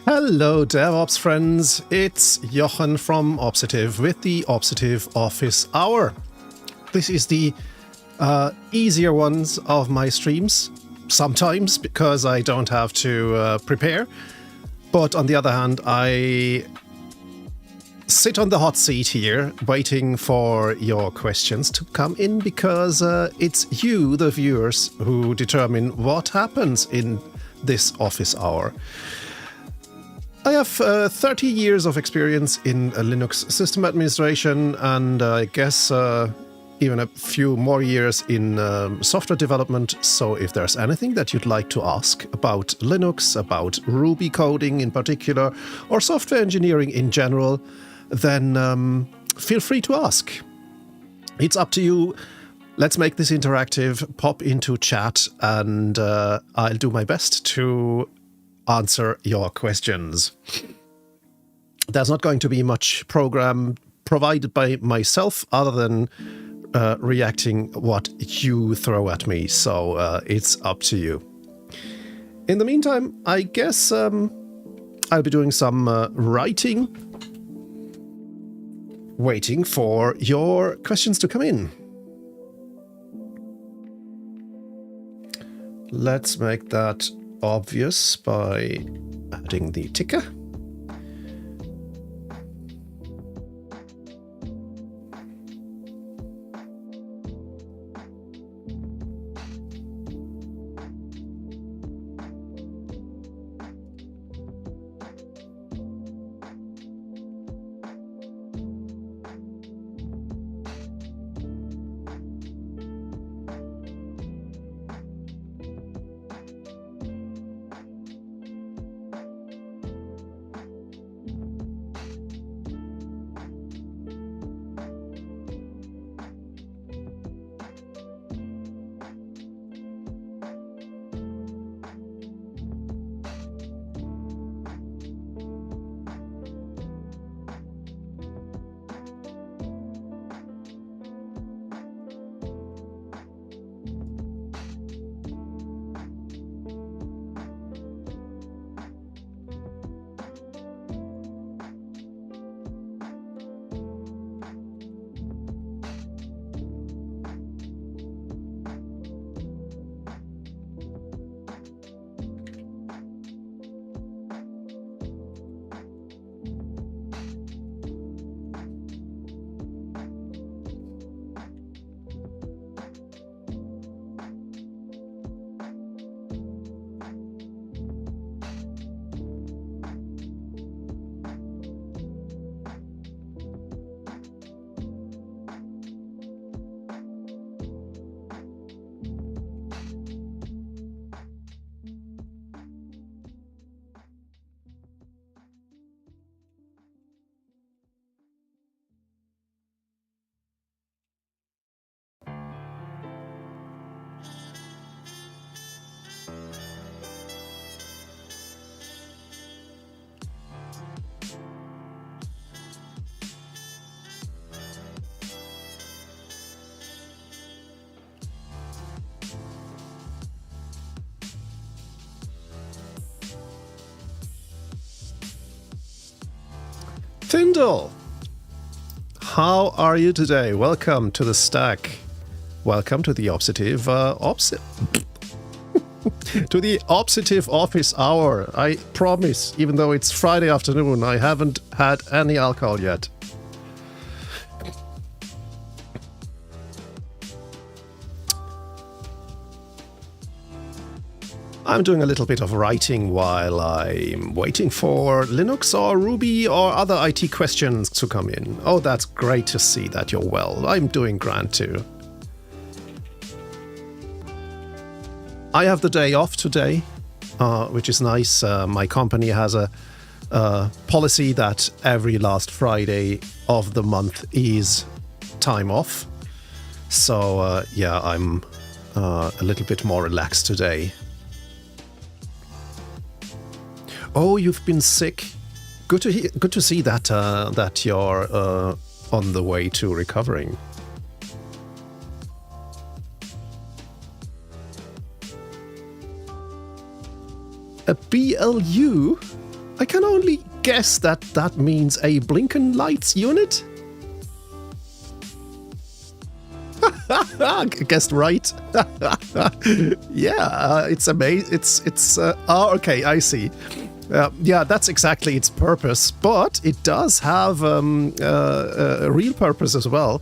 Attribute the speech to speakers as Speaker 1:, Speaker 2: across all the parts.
Speaker 1: Hello DevOps friends, it's Jochen from Opsitive with the Opsitive Office Hour. This is the easier ones of my streams, sometimes because I don't have to prepare, but on the other hand I sit on the hot seat here waiting for your questions to come in because it's you, the viewers, who determine what happens in this office hour. I have 30 years of experience in Linux system administration and I guess even a few more years in software development. So if there's anything that you'd like to ask about Linux, about Ruby coding in particular, or software engineering in general, then feel free to ask. It's up to you. Let's make this interactive. Pop into chat and I'll do my best to answer your questions. There's not going to be much program provided by myself other than reacting what you throw at me, so it's up to you. In the meantime, I guess I'll be doing some writing, waiting for your questions to come in. Let's make that obvious by adding the ticker. Findle, how are you today? Welcome to the stack. Welcome to the Opsitive to the Opsitive office hour. I promise, even though it's Friday afternoon, I haven't had any alcohol yet. I'm doing a little bit of writing while I'm waiting for Linux or Ruby or other IT questions to come in. Oh, that's great to see that you're well. I'm doing grand too. I have the day off today, which is nice. My company has a policy that every last Friday of the month is time off. So yeah, I'm a little bit more relaxed today. Oh, you've been sick. Good to see that that you're on the way to recovering. A BLU? I can only guess that that means a blinking lights unit. Guessed right. Yeah, it's amazing. It's oh, okay, I see. Yeah, that's exactly its purpose, but it does have a real purpose as well.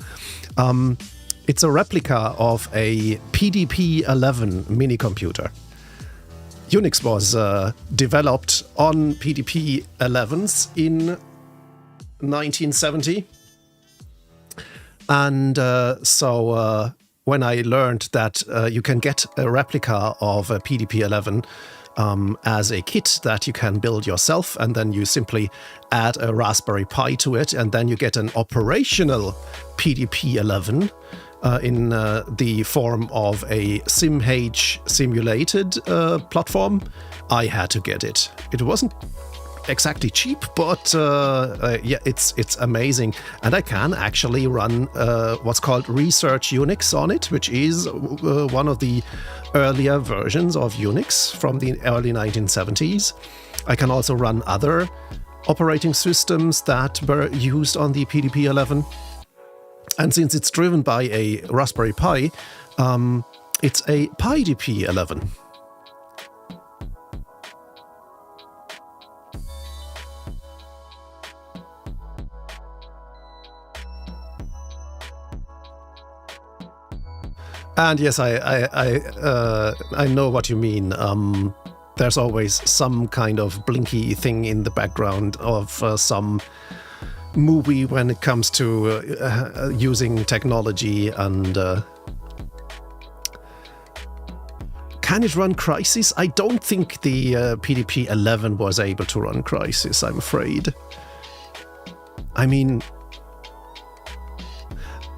Speaker 1: It's a replica of a PDP-11 mini computer. Unix was developed on PDP-11s in 1970. And so when I learned that you can get a replica of a PDP-11 as a kit that you can build yourself, and then you simply add a Raspberry Pi to it, and then you get an operational PDP-11 in the form of a SimH simulated platform, I had to get it. It wasn't exactly cheap, but yeah, it's amazing. And I can actually run what's called Research Unix on it, which is one of the earlier versions of Unix from the early 1970s. I can also run other operating systems that were used on the PDP-11. And since it's driven by a Raspberry Pi, it's a PyDP-11. And yes, I know what you mean. There's always some kind of blinky thing in the background of some movie when it comes to using technology. And can it run Crysis? I don't think the PDP-11 was able to run Crysis, I'm afraid. I mean,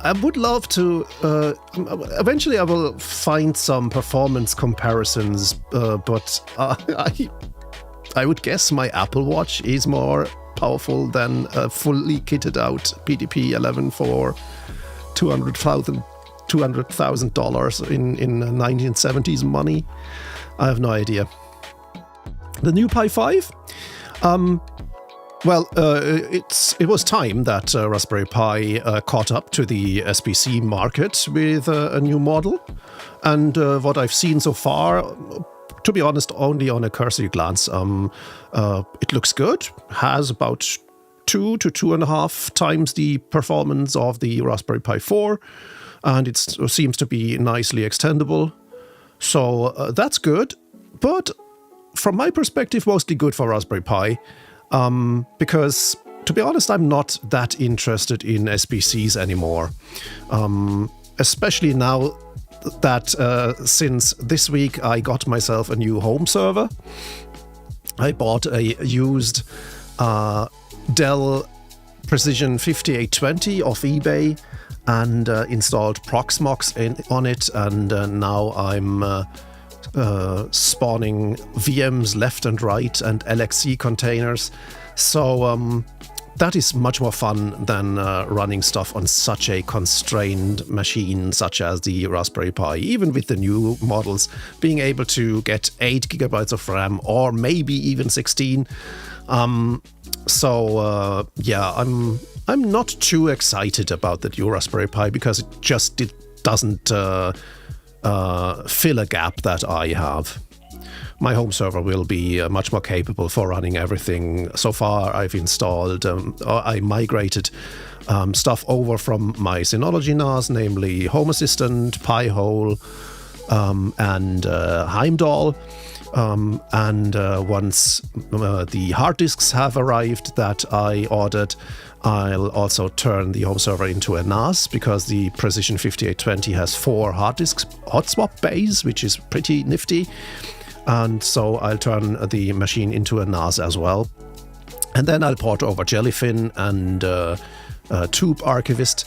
Speaker 1: I would love to. Eventually, I will find some performance comparisons, but I would guess my Apple Watch is more powerful than a fully kitted out PDP-11 for $200,000 in 1970s money. I have no idea. The new Pi 5. Well, it was time that Raspberry Pi caught up to the SBC market with a new model. And what I've seen so far, to be honest, only on a cursory glance, it looks good. Has about 2 to 2.5 times the performance of the Raspberry Pi 4. And it seems to be nicely extendable. So that's good. But from my perspective, mostly good for Raspberry Pi. Because, to be honest, I'm not that interested in SBCs anymore. Especially now that since this week I got myself a new home server. I bought a used Dell Precision 5820 off eBay and installed Proxmox on it, and now I'm spawning VMs left and right and LXC containers. So that is much more fun than running stuff on such a constrained machine such as the Raspberry Pi. Even with the new models, being able to get 8 gigabytes of RAM or maybe even 16. Yeah, I'm not too excited about the new Raspberry Pi because it doesn't fill a gap that I have. My home server will be much more capable for running everything. So far, I've installed, I migrated stuff over from my Synology NAS, namely Home Assistant, Pi-hole, and Heimdall. Once the hard disks have arrived that I ordered, I'll also turn the home server into a NAS because the Precision 5820 has 4 hard disks hot swap bays, which is pretty nifty. And so I'll turn the machine into a NAS as well. And then I'll port over Jellyfin and Tube Archivist.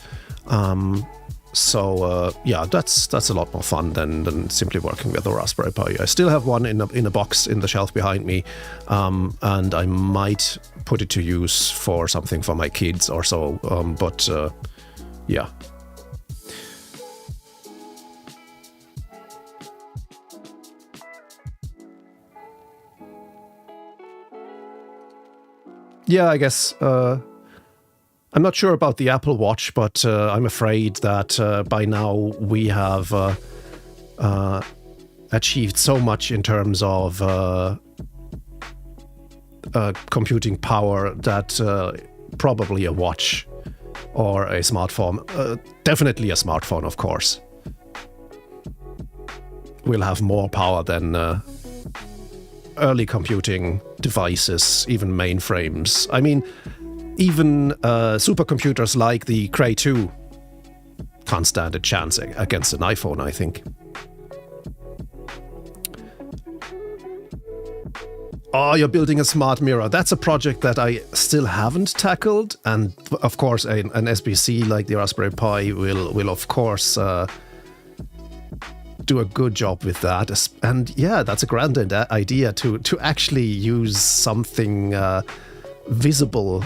Speaker 1: Yeah, that's a lot more fun than simply working with a Raspberry Pi. I still have one in a box in the shelf behind me, and I might put it to use for something for my kids or so. Yeah. Yeah, I guess I'm not sure about the Apple Watch, but I'm afraid that by now we have achieved so much in terms of computing power that probably a watch or a smartphone, definitely a smartphone, of course, will have more power than early computing devices, even mainframes. I mean, even supercomputers like the Cray 2 can't stand a chance against an iPhone, I think. Oh, you're building a smart mirror. That's a project that I still haven't tackled. And of course, an SBC like the Raspberry Pi will of course do a good job with that. And yeah, that's a grand idea to actually use something visible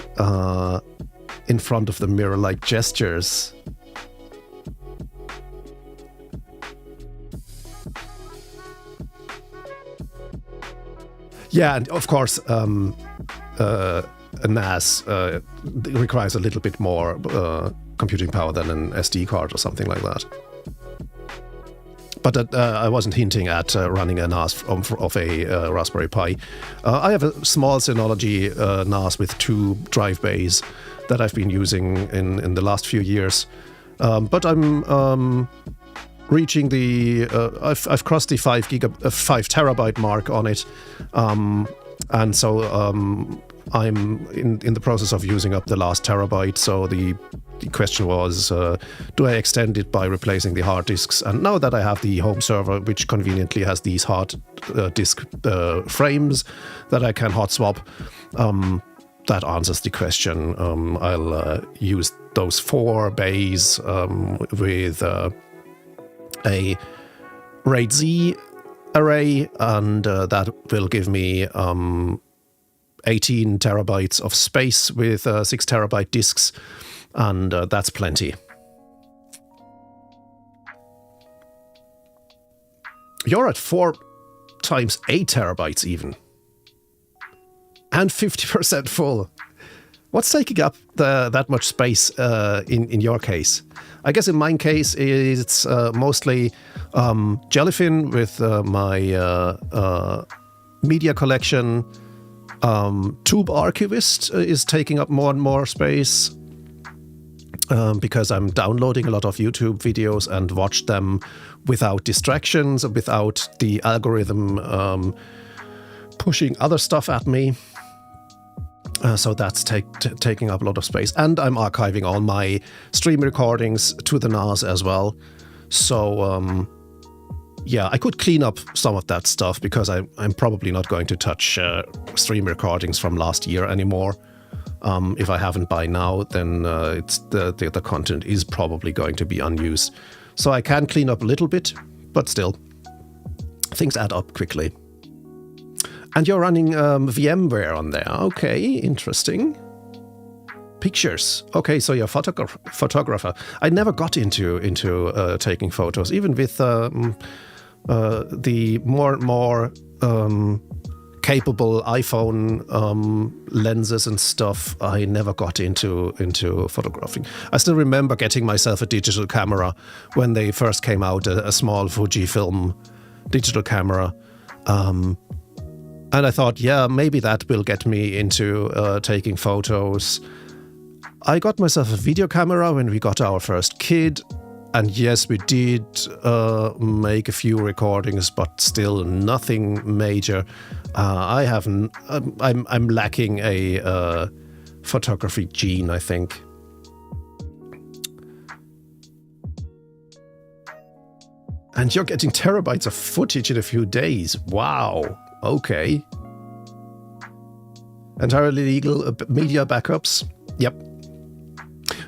Speaker 1: in front of the mirror, like gestures. Yeah, and of course, a NAS requires a little bit more computing power than an SD card or something like that. But I wasn't hinting at running a NAS of a Raspberry Pi. I have a small Synology NAS with 2 drive bays that I've been using in the last few years. But I'm reaching the... I've crossed the 5 terabyte mark on it. And so I'm in the process of using up the last terabyte. So the question was, do I extend it by replacing the hard disks? And now that I have the home server, which conveniently has these hard disk frames that I can hot swap, that answers the question. I'll use those 4 bays with a RAID Z array, and that will give me 18 terabytes of space with 6 terabyte disks. And that's plenty. You're at 4 times 8 terabytes even. And 50% full. What's taking up that much space in your case? I guess in my case, it's mostly Jellyfin with my media collection. Tube Archivist is taking up more and more space. Because I'm downloading a lot of YouTube videos and watch them without distractions, without the algorithm pushing other stuff at me. So that's taking up a lot of space. And I'm archiving all my stream recordings to the NAS as well. So yeah, I could clean up some of that stuff because I'm probably not going to touch stream recordings from last year anymore. If I haven't by now, then it's the content is probably going to be unused. So I can clean up a little bit, but still, things add up quickly. And you're running VMware on there. Okay, interesting. pictures. Okay, so you're a photographer. I never got into taking photos, even with the more capable iPhone lenses and stuff. I never got into photographing. I still remember getting myself a digital camera when they first came out, a small Fujifilm digital camera. And I thought, yeah, maybe that will get me into taking photos. I got myself a video camera when we got our first kid. And yes, we did make a few recordings, but still nothing major. I'm lacking a photography gene, I think. And you're getting terabytes of footage in a few days. Wow. Okay. Entirely legal media backups. Yep.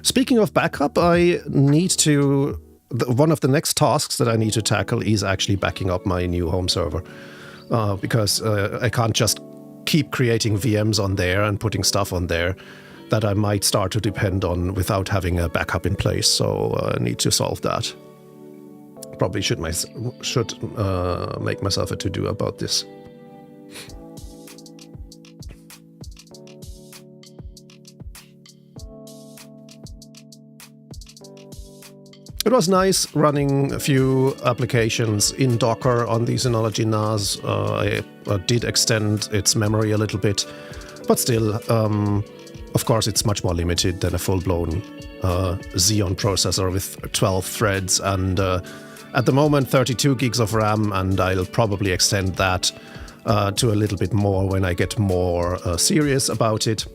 Speaker 1: Speaking of backup, I need to... One of the next tasks that I need to tackle is actually backing up my new home server. Because I can't just keep creating VMs on there and putting stuff on there that I might start to depend on without having a backup in place. So I need to solve that. Probably should make myself a to-do about this. It was nice running a few applications in Docker on the Synology NAS. I did extend its memory a little bit, but still, of course, it's much more limited than a full-blown Xeon processor with 12 threads and at the moment 32 gigs of RAM, and I'll probably extend that to a little bit more when I get more serious about it.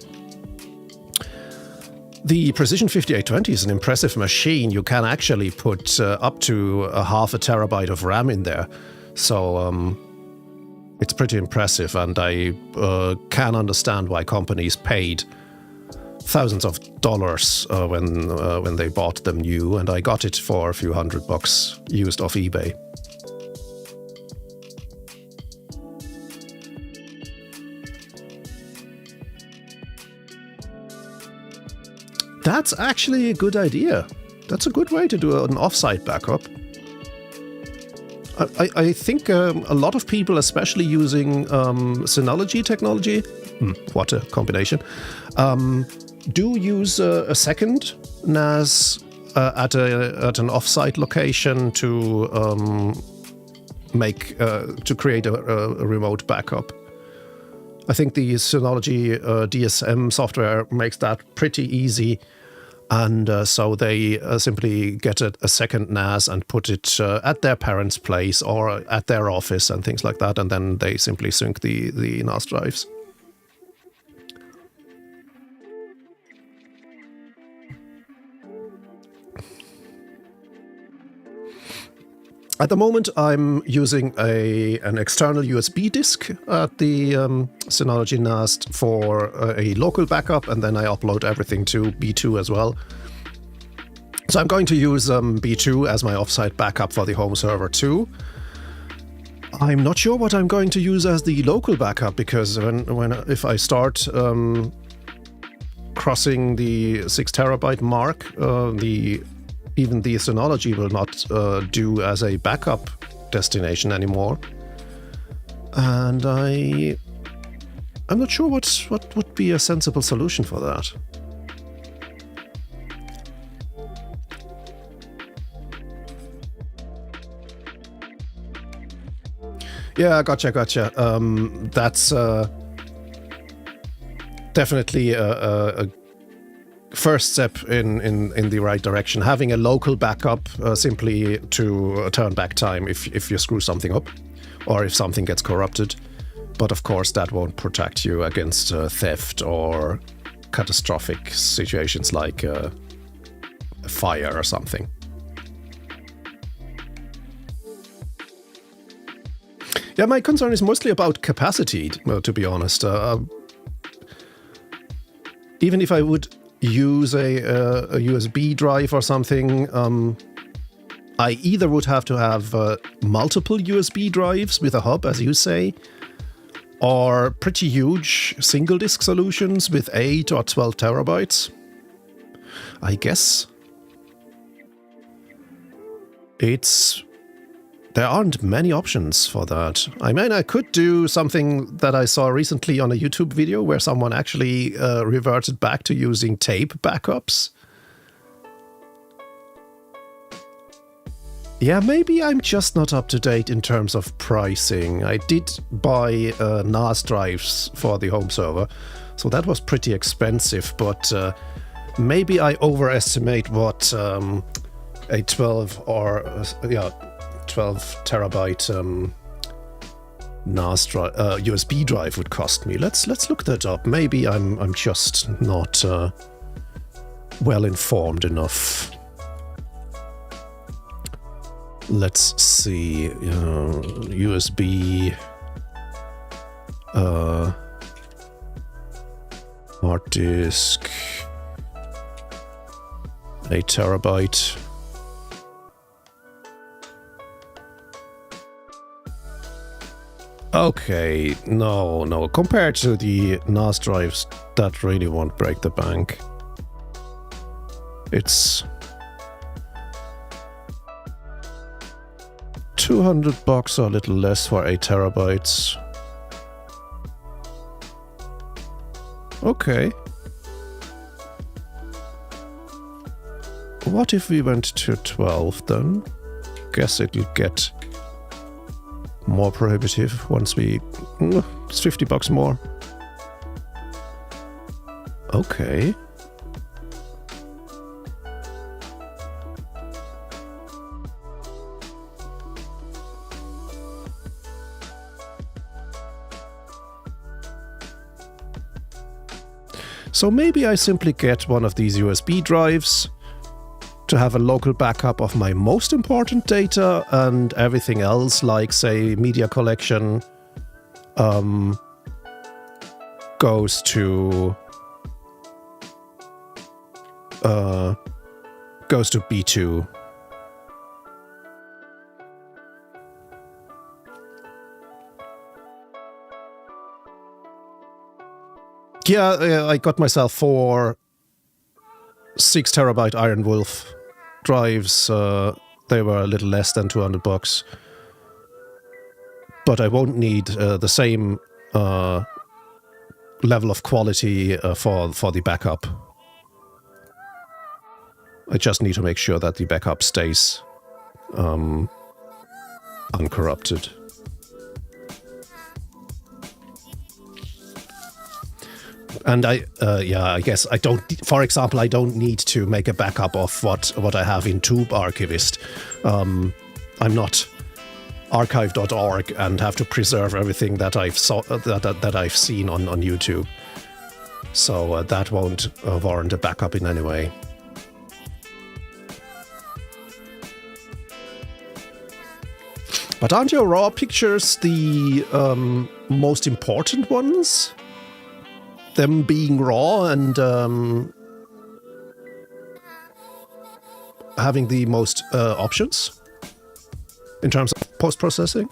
Speaker 1: The Precision 5820 is an impressive machine. You can actually put up to half a terabyte of RAM in there. So it's pretty impressive, and I can understand why companies paid thousands of dollars when they bought them new, and I got it for a few $100 used off eBay. That's actually a good idea. That's a good way to do an offsite backup. I think a lot of people, especially using Synology technology, what a combination, do use a second NAS at an offsite location to create a remote backup. I think the Synology DSM software makes that pretty easy, and so they simply get a second NAS and put it at their parents' place or at their office and things like that, and then they simply sync the NAS drives. At the moment, I'm using an external USB disk at the Synology NAS for a local backup, and then I upload everything to B2 as well. So I'm going to use B2 as my offsite backup for the home server too. I'm not sure what I'm going to use as the local backup, because if I start crossing the 6 terabyte mark, even the Synology will not do as a backup destination anymore. And I'm not sure what would be a sensible solution for that. Yeah, gotcha. That's definitely a first step in the right direction. Having a local backup simply to turn back time if you screw something up or if something gets corrupted. But of course that won't protect you against theft or catastrophic situations like a fire or something. Yeah, my concern is mostly about capacity, to be honest. Even if I would use a USB drive or something, I either would have to have multiple USB drives with a hub, as you say, or pretty huge single disk solutions with 8 or 12 terabytes. I guess there aren't many options for that. I mean, I could do something that I saw recently on a YouTube video where someone actually reverted back to using tape backups. Yeah, maybe I'm just not up to date in terms of pricing. I did buy NAS drives for the home server, so that was pretty expensive, but maybe I overestimate what a 12 terabyte NAS drive, USB drive would cost me. Let's look that up. Maybe I'm just not well informed enough. Let's see, USB hard disk, 8 terabyte. Okay, no, compared to the NAS drives, that really won't break the bank. It's $200 or a little less for 8 terabytes. Okay. What if we went to 12 then? Guess it'll get more prohibitive once we... it's $50 more. Okay. So maybe I simply get one of these USB drives to have a local backup of my most important data, and everything else, like say media collection, goes to B2. Yeah, I got myself 4 6 terabyte Iron Wolf drives. They were a little less than $200, but I won't need the same level of quality for the backup. I just need to make sure that the backup stays uncorrupted. And I guess I don't, for example, I don't need to make a backup of what I have in Tube Archivist. I'm not archive.org and have to preserve everything that I've seen on YouTube. So that won't warrant a backup in any way. But aren't your raw pictures the most important ones? Them being raw and having the most options in terms of post-processing?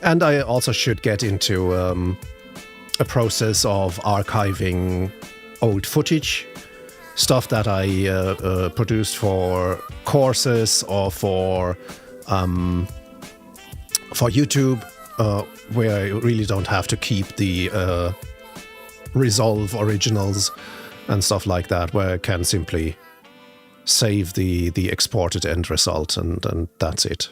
Speaker 1: And I also should get into a process of archiving old footage, stuff that I produced for courses or for YouTube, where I really don't have to keep the Resolve originals and stuff like that, where I can simply save the exported end result and that's it.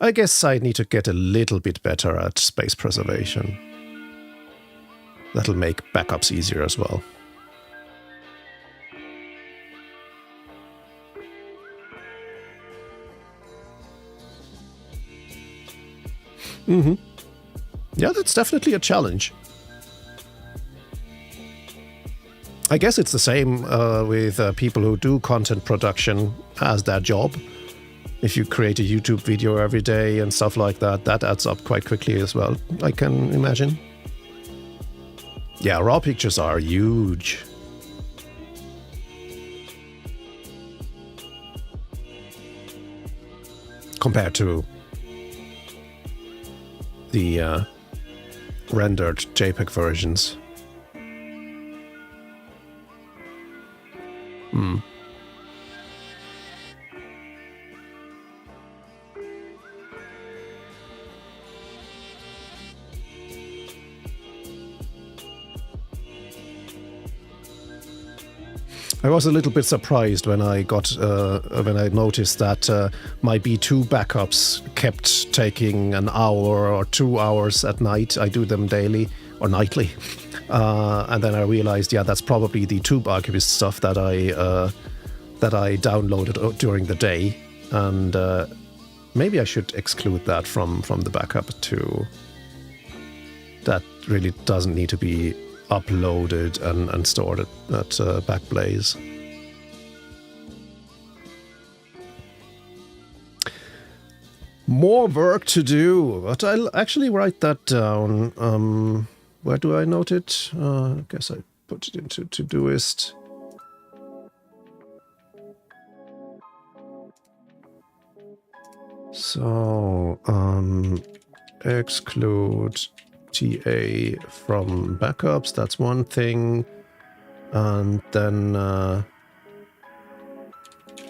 Speaker 1: I guess I need to get a little bit better at space preservation. That'll make backups easier as well. Yeah, that's definitely a challenge. I guess it's the same with people who do content production as their job. If you create a YouTube video every day and stuff like that, that adds up quite quickly as well, I can imagine. Yeah, raw pictures are huge. Compared to the rendered JPEG versions. I was a little bit surprised when I noticed that my B2 backups kept taking an hour or 2 hours at night. I do them daily or nightly, and then I realized, yeah, that's probably the tube archivist stuff that I downloaded during the day, and maybe I should exclude that from the backup too. That really doesn't need to be uploaded and stored at Backblaze. More work to do, but I'll actually write that down. Where do I note it? I guess I put it into Todoist. So, exclude TA from backups, that's one thing. And then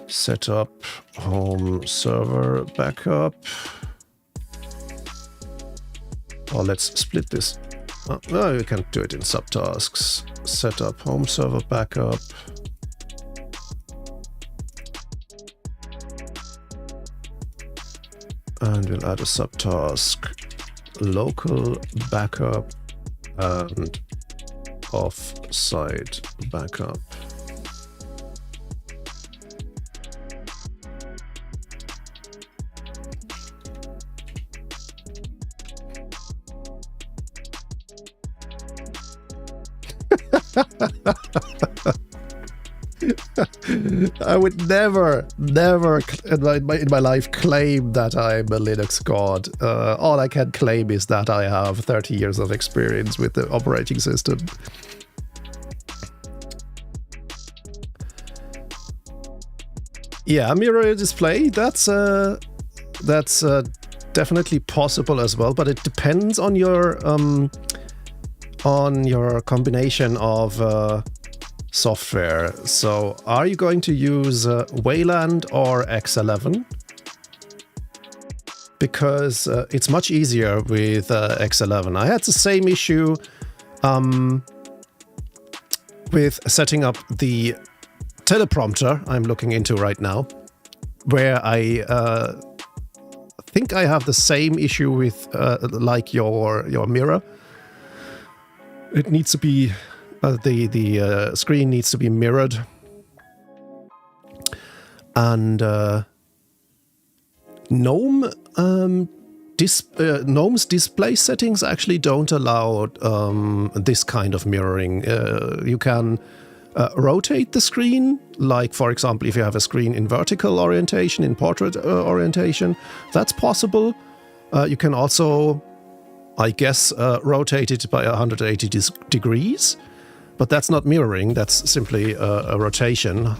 Speaker 1: set up home server backup. Or let's split this. No, you can do it in subtasks. Set up home server backup. And we'll add a subtask. Local backup and off-site backup. I would never in my life claim that I'm a Linux god. All I can claim is that I have 30 years of experience with the operating system. Yeah, mirror display, that's definitely possible as well, but it depends on your combination of software. So are you going to use Wayland or X11? Because it's much easier with X11. I had the same issue with setting up the teleprompter I'm looking into right now, where I think I have the same issue with like your mirror. It needs to be the screen needs to be mirrored, and GNOME's display settings actually don't allow this kind of mirroring. You can rotate the screen, like for example if you have a screen in vertical orientation, in portrait orientation, that's possible. You can also, I guess, rotate it by 180 degrees, but that's not mirroring, that's simply a rotation.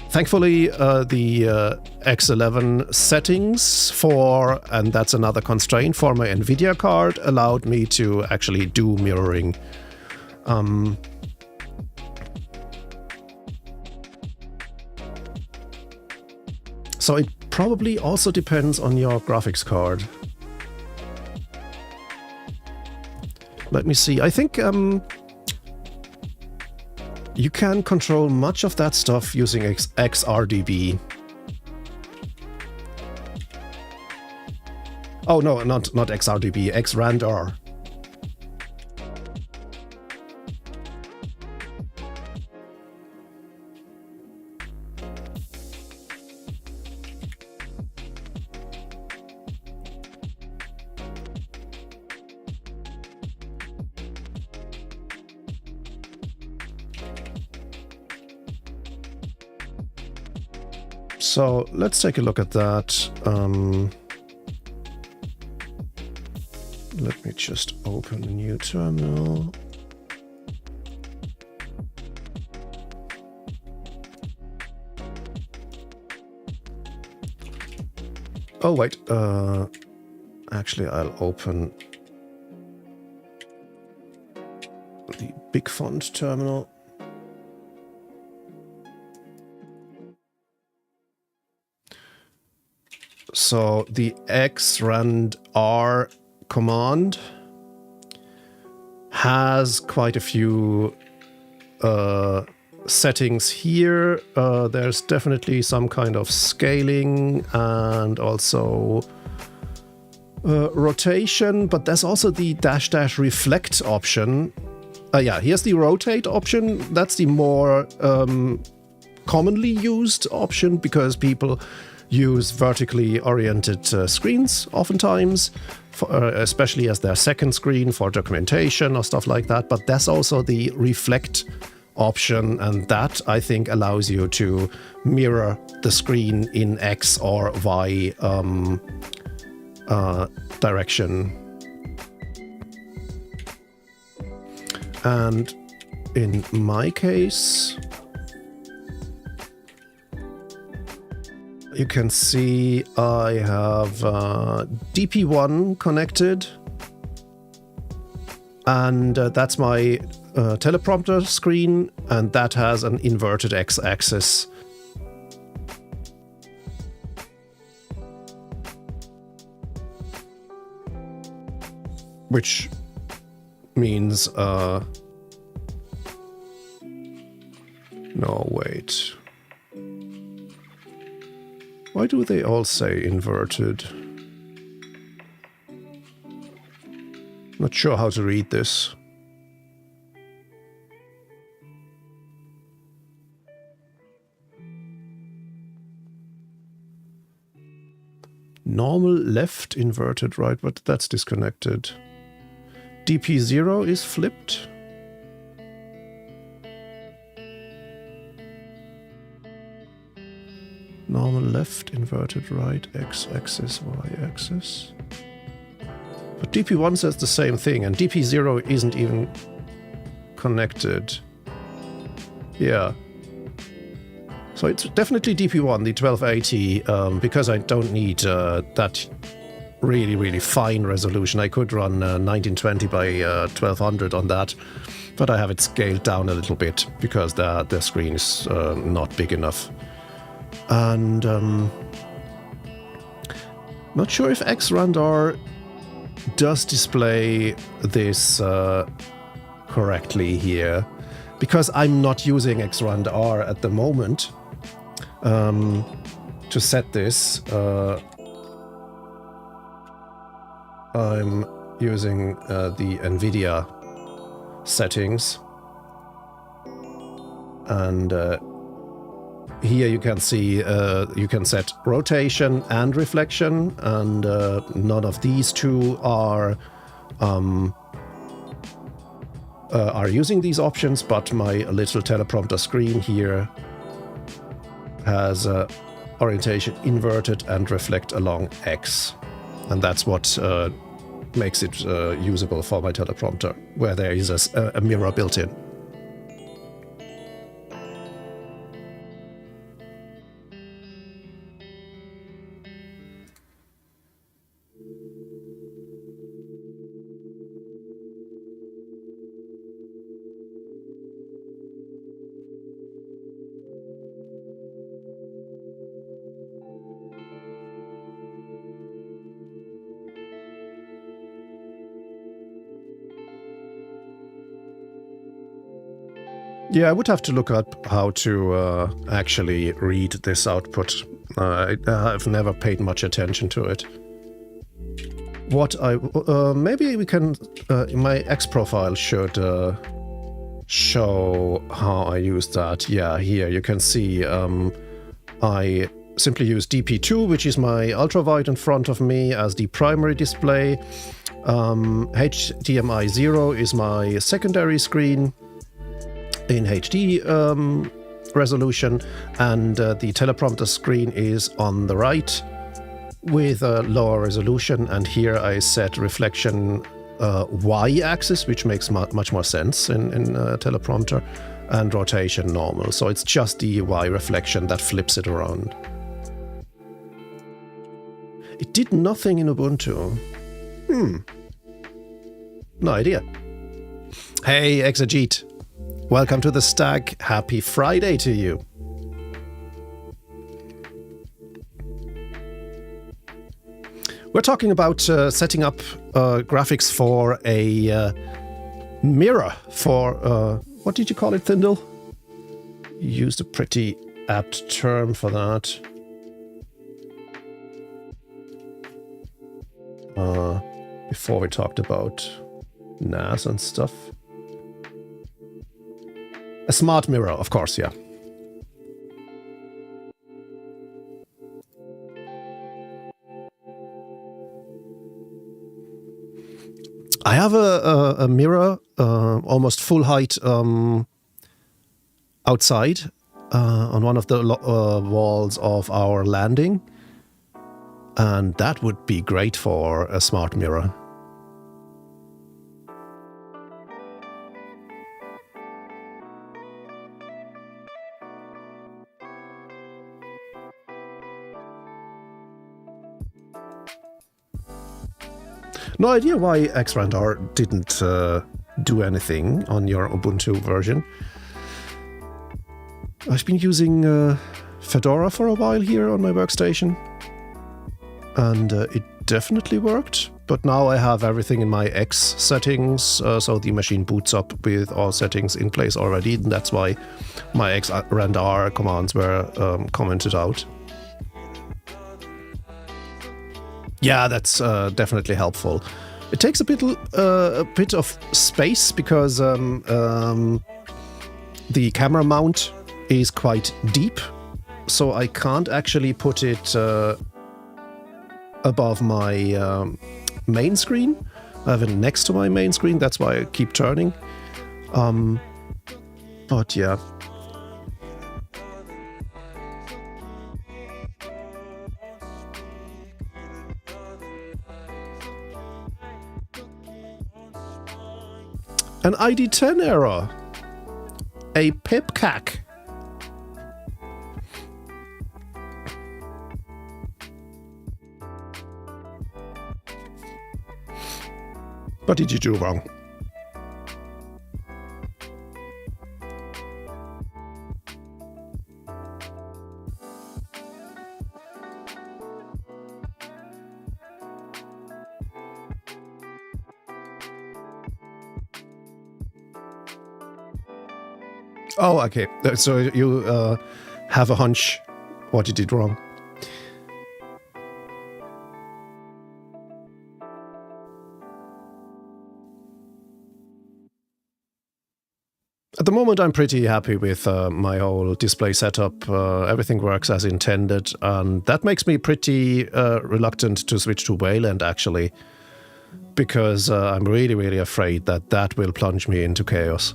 Speaker 1: Thankfully, the X11 settings for, and that's another constraint for my NVIDIA card, allowed me to actually do mirroring. So it probably also depends on your graphics card. Let me see. I think you can control much of that stuff using XRDB. Oh no, not XRDB, XRandR. So let's take a look at that. Let me just open a new terminal. Oh, wait. Actually, I'll open the big font terminal. So the xrandr command has quite a few settings here. There's definitely some kind of scaling and also rotation, but there's also the -- reflect option. Yeah, here's the rotate option. That's the more commonly used option because people use vertically oriented screens oftentimes, especially as their second screen for documentation or stuff like that. But there's also the reflect option, and that I think allows you to mirror the screen in X or Y direction. And in my case, you can see I have DP1 connected, and that's my teleprompter screen, and that has an inverted x-axis. Which means, no, wait. Why do they all say inverted? Not sure how to read this. Normal left, inverted right, but that's disconnected. DP0 is flipped. Normal left, inverted right, x-axis, y-axis. But DP1 says the same thing, and DP0 isn't even connected. Yeah. So it's definitely DP1, the 1280, because I don't need that really fine resolution. I could run 1920 by 1200 on that, but I have it scaled down a little bit because the screen is not big enough. And not sure if xrandr does display this correctly here, because I'm not using xrandr at the moment. To set this, I'm using the NVIDIA settings, and here you can see you can set rotation and reflection, and none of these two are using these options, but my little teleprompter screen here has orientation inverted and reflect along X, and that's what makes it usable for my teleprompter, where there is a mirror built in. Yeah, I would have to look up how to actually read this output. I've never paid much attention to it. What maybe we can, my X profile should show how I use that. Yeah, here you can see I simply use DP2, which is my ultrawide in front of me, as the primary display. HDMI 0 is my secondary screen in HD resolution, and the teleprompter screen is on the right, with a lower resolution, and here I set reflection y-axis, which makes much more sense in teleprompter, and rotation normal. So it's just the y reflection that flips it around. It did nothing in Ubuntu. No idea. Hey, Exegete. Welcome to the stack. Happy Friday to you. We're talking about setting up graphics for a mirror for, what did you call it, Thindle? You used a pretty apt term for that. Before we talked about NAS and stuff. A smart mirror, of course, yeah. I have a mirror, almost full height, outside on one of the walls of our landing. And that would be great for a smart mirror. No idea why xrandr didn't do anything on your Ubuntu version. I've been using Fedora for a while here on my workstation, and it definitely worked. But now I have everything in my X settings, so the machine boots up with all settings in place already, and that's why my xrandr commands were commented out. Yeah, that's definitely helpful. It takes a bit of space because the camera mount is quite deep, so I can't actually put it above my main screen. I have it next to my main screen, that's why I keep turning. But yeah. An ID10 error. A pipcac. What did you do wrong? Oh, okay. So you have a hunch what you did wrong. At the moment, I'm pretty happy with my whole display setup. Everything works as intended, and that makes me pretty reluctant to switch to Wayland, actually, because I'm really, really afraid that that will plunge me into chaos.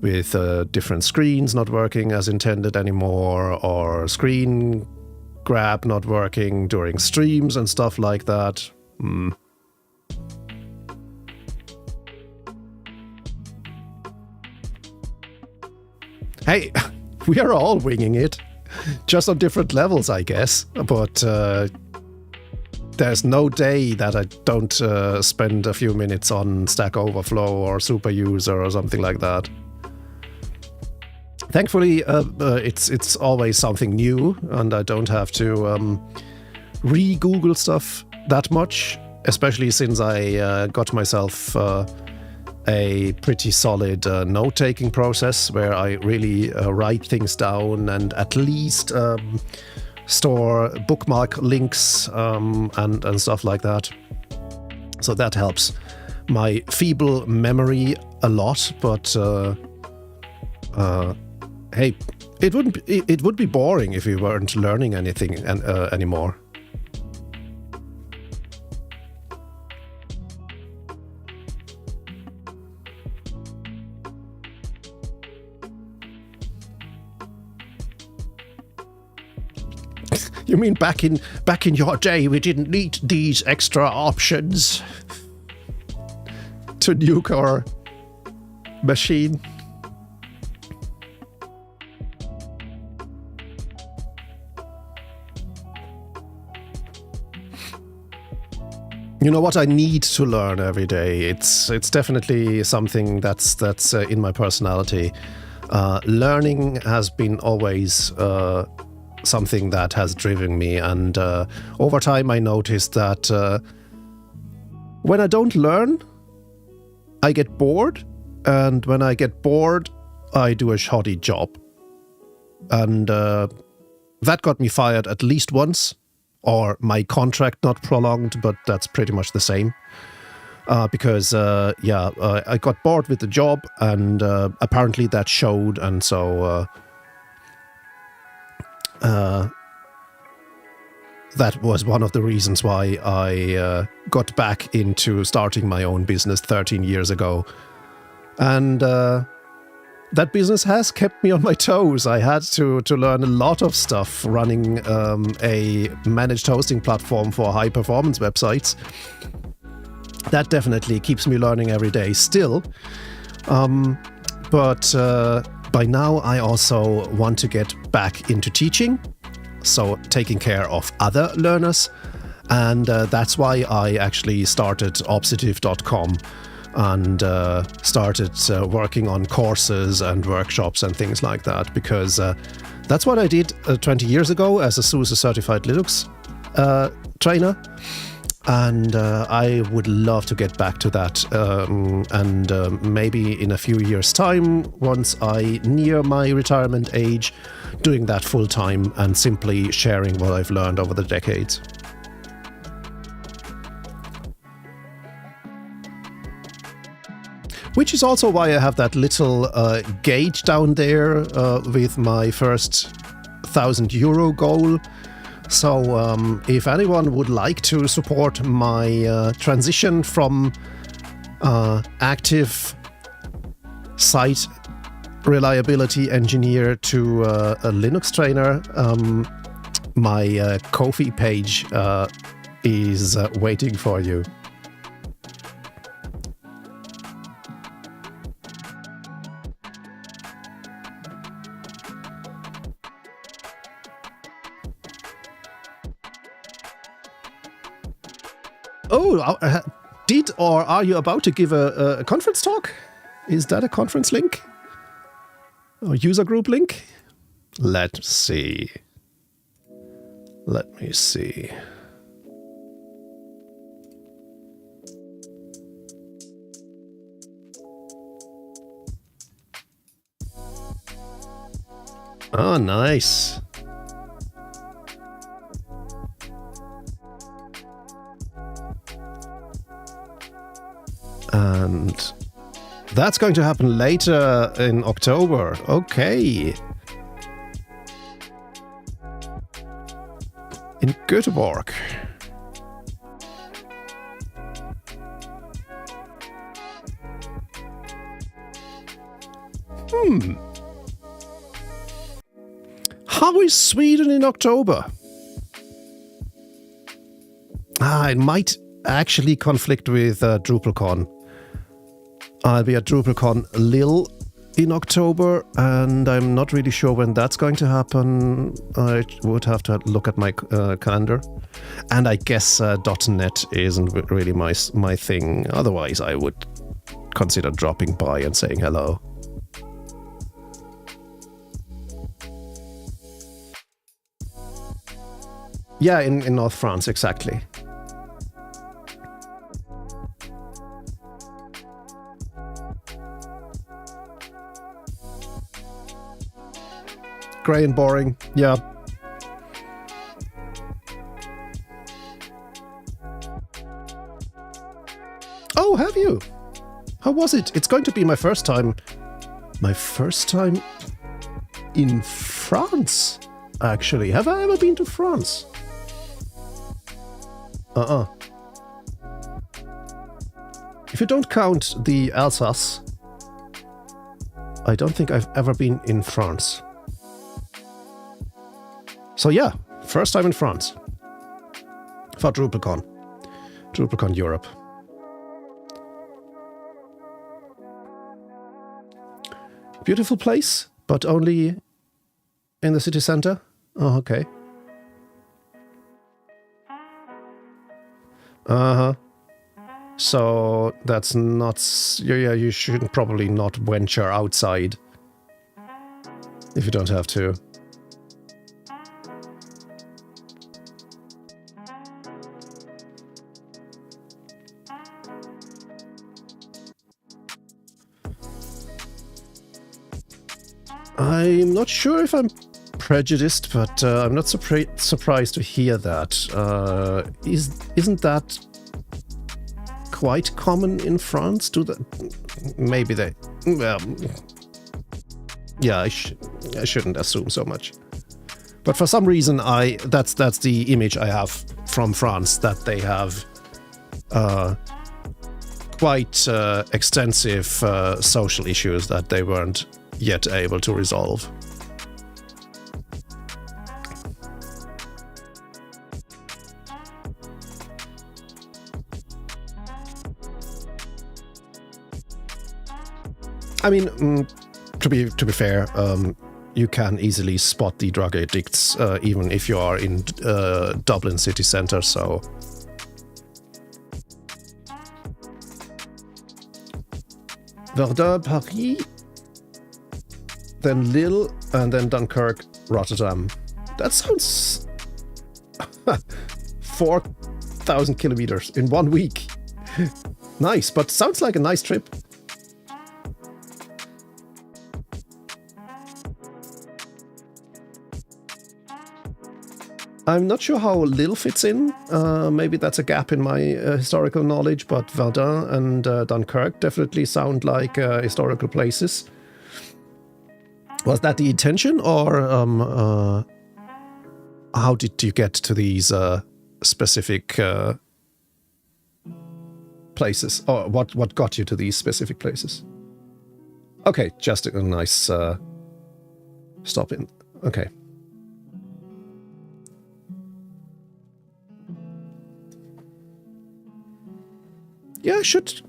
Speaker 1: With different screens not working as intended anymore, or screen grab not working during streams and stuff like that. Hey, we are all winging it, just on different levels, I guess. But there's no day that I don't spend a few minutes on Stack Overflow or Superuser or something like that. Thankfully, it's always something new, and I don't have to re-Google stuff that much, especially since I got myself a pretty solid note-taking process where I really write things down and at least store bookmark links and stuff like that. So that helps my feeble memory a lot, but hey, it would be boring if we weren't learning anything anymore. You mean back in your day we didn't need these extra options to nuke our machine? You know what I need to learn every day? It's definitely something that's in my personality. Learning has been always something that has driven me, and over time I noticed that when I don't learn, I get bored, and when I get bored, I do a shoddy job. And that got me fired at least once, or my contract not prolonged, but that's pretty much the same. Because I got bored with the job, and apparently that showed, and so that was one of the reasons why I got back into starting my own business 13 years ago. And that business has kept me on my toes. I had to learn a lot of stuff running a managed hosting platform for high-performance websites. That definitely keeps me learning every day still. But by now I also want to get back into teaching, so taking care of other learners. And that's why I actually started officehour.com and started working on courses and workshops and things like that, because that's what I did 20 years ago as a SUSE certified Linux trainer. And I would love to get back to that, and maybe in a few years' time, once I near my retirement age, doing that full time and simply sharing what I've learned over the decades. Which is also why I have that little gauge down there with my first €1,000 goal. So if anyone would like to support my transition from active site reliability engineer to a Linux trainer, my Ko-fi page is waiting for you. Oh, did or are you about to give a conference talk? Is that a conference link? Or user group link? Let's see. Let me see. Oh, nice. And that's going to happen later in October. Okay. In Göteborg. How is Sweden in October? It might actually conflict with DrupalCon. I'll be at DrupalCon Lille in October, and I'm not really sure when that's going to happen. I would have to look at my calendar. And I guess .NET isn't really my thing. Otherwise, I would consider dropping by and saying hello. Yeah, in North France, exactly. Grey and boring, yeah. Oh, have you? How was it? It's going to be my first time. My first time in France, actually. Have I ever been to France? If you don't count the Alsace, I don't think I've ever been in France. So yeah, First time in France. For DrupalCon. DrupalCon Europe. Beautiful place, but only in the city center? Oh, okay. Uh-huh. So that's not... Yeah, you should probably not venture outside if you don't have to. I'm not sure if I'm prejudiced, but I'm not surprised to hear that. Isn't that quite common in France? Do that? Maybe they... Well, yeah, I shouldn't assume so much. But for some reason, that's the image I have from France, that they have quite extensive social issues that they weren't yet able to resolve. I mean, to be fair, you can easily spot the drug addicts even if you are in Dublin city centre. So Verdun, Paris, then Lille, and then Dunkirk, Rotterdam. That sounds 4,000 kilometers in 1 week. Nice, but sounds like a nice trip. I'm not sure how Lille fits in. Maybe that's a gap in my historical knowledge, but Verdun and Dunkirk definitely sound like historical places. Was that the intention, or how did you get to these specific places? Or what got you to these specific places? Okay, just a nice stop in. Okay. Yeah, I should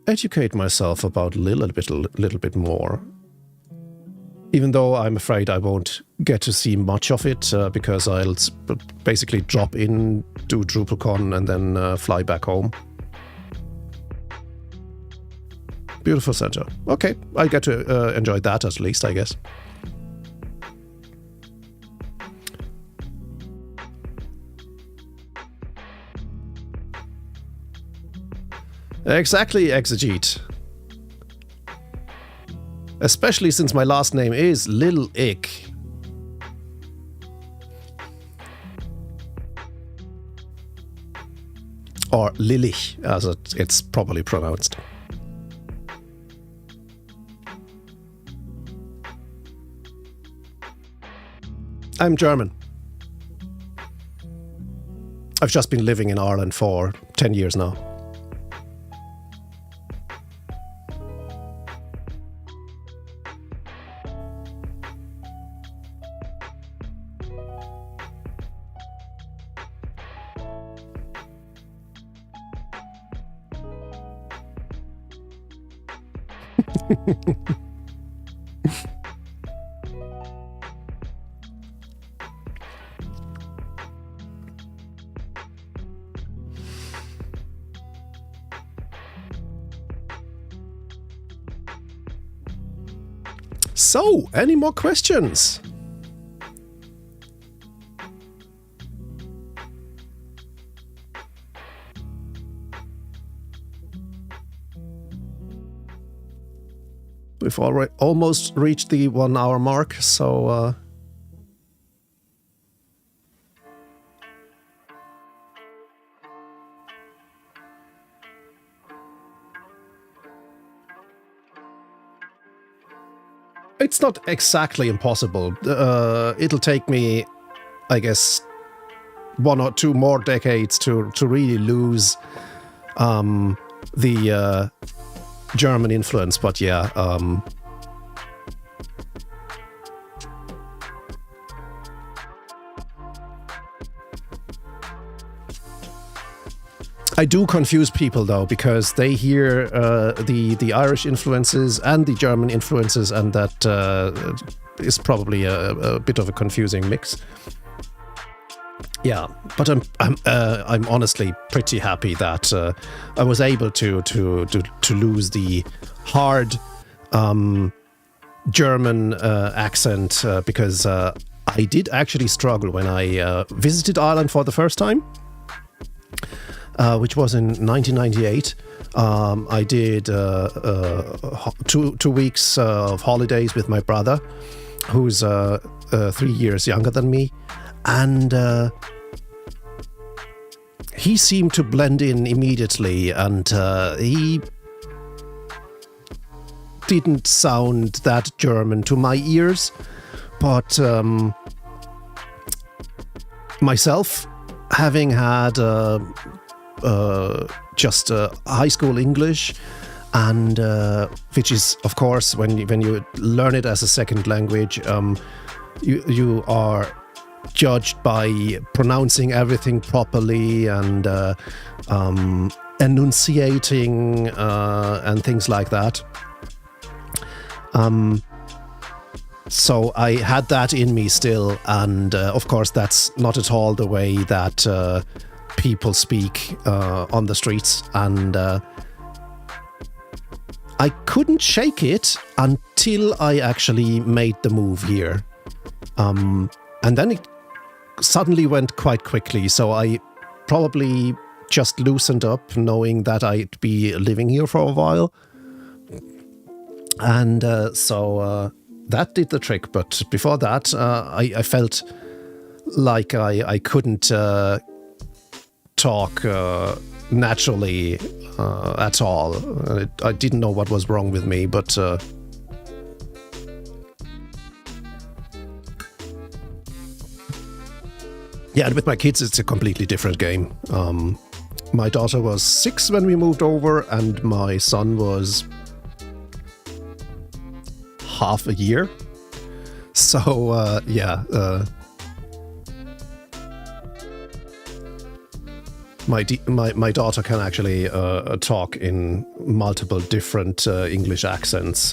Speaker 1: educate myself about Lille a little bit more. Even though I'm afraid I won't get to see much of it because I'll basically drop in, do DrupalCon, and then fly back home. Beautiful center. Okay, I get to enjoy that at least, I guess. Exactly, Exegete. Especially since my last name is Lil Ick. Or Lilich, as it's properly pronounced. I'm German. I've just been living in Ireland for 10 years now. So, any more questions? We've already almost reached the 1 hour mark, so it's not exactly impossible. It'll take me, I guess, 1 or 2 more decades to really lose the German influence, but yeah. I do confuse people though, because they hear the Irish influences and the German influences, and that is probably a bit of a confusing mix. Yeah, but I'm honestly pretty happy that I was able to lose the hard German accent, because I did actually struggle when I visited Ireland for the first time, which was in 1998. I did 2 weeks of holidays with my brother, who's 3 years younger than me, and he seemed to blend in immediately, and he didn't sound that German to my ears, but myself, having had just high school English, and which is, of course, when you learn it as a second language, you are judged by pronouncing everything properly and enunciating and things like that. So I had that in me still, and of course that's not at all the way that people speak on the streets, and I couldn't shake it until I actually made the move here. And then it suddenly went quite quickly, so I probably just loosened up, knowing that I'd be living here for a while. And so that did the trick. But before that, I felt like I couldn't talk naturally at all. I didn't know what was wrong with me, but yeah, and with my kids, it's a completely different game. My daughter was 6 when we moved over, and my son was half a year. So, yeah. My daughter can actually talk in multiple different English accents.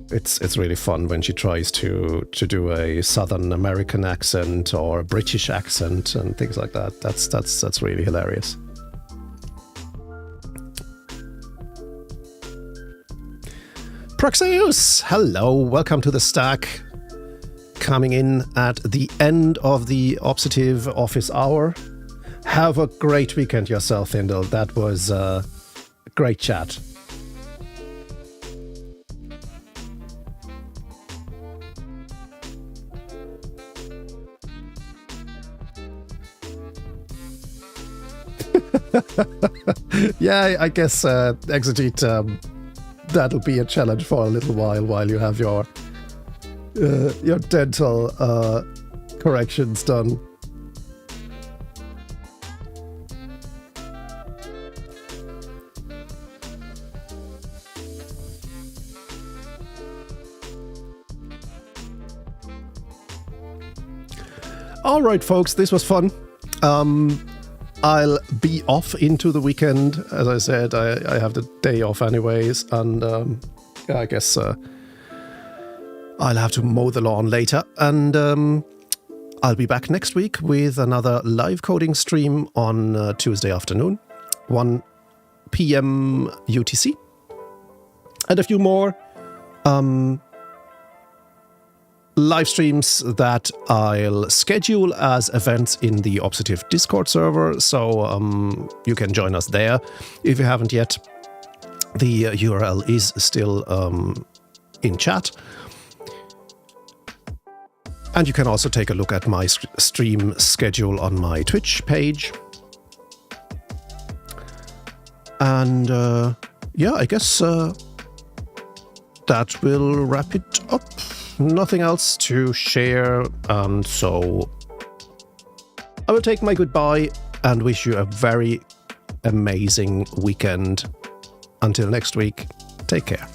Speaker 1: It's really fun when she tries to do a Southern American accent or a British accent and things like that. That's really hilarious. Proxeus, hello, welcome to the stack. Coming in at the end of the Opsitive office hour. Have a great weekend yourself, Hindle. That was a great chat. Yeah, I guess Exegete, that'll be a challenge for a little while you have your dental corrections done. All right, folks, this was fun. I'll be off into the weekend. As I said, I have the day off anyways, and yeah, I guess I'll have to mow the lawn later. And I'll be back next week with another live coding stream on Tuesday afternoon, 1 p.m. UTC, and a few more live streams that I'll schedule as events in the Opsitive Discord server, so you can join us there if you haven't yet. The URL is still in chat. And you can also take a look at my stream schedule on my Twitch page. And yeah, I guess that will wrap it up. Nothing else to share, and so I will take my goodbye and wish you a very amazing weekend. Until next week, take care.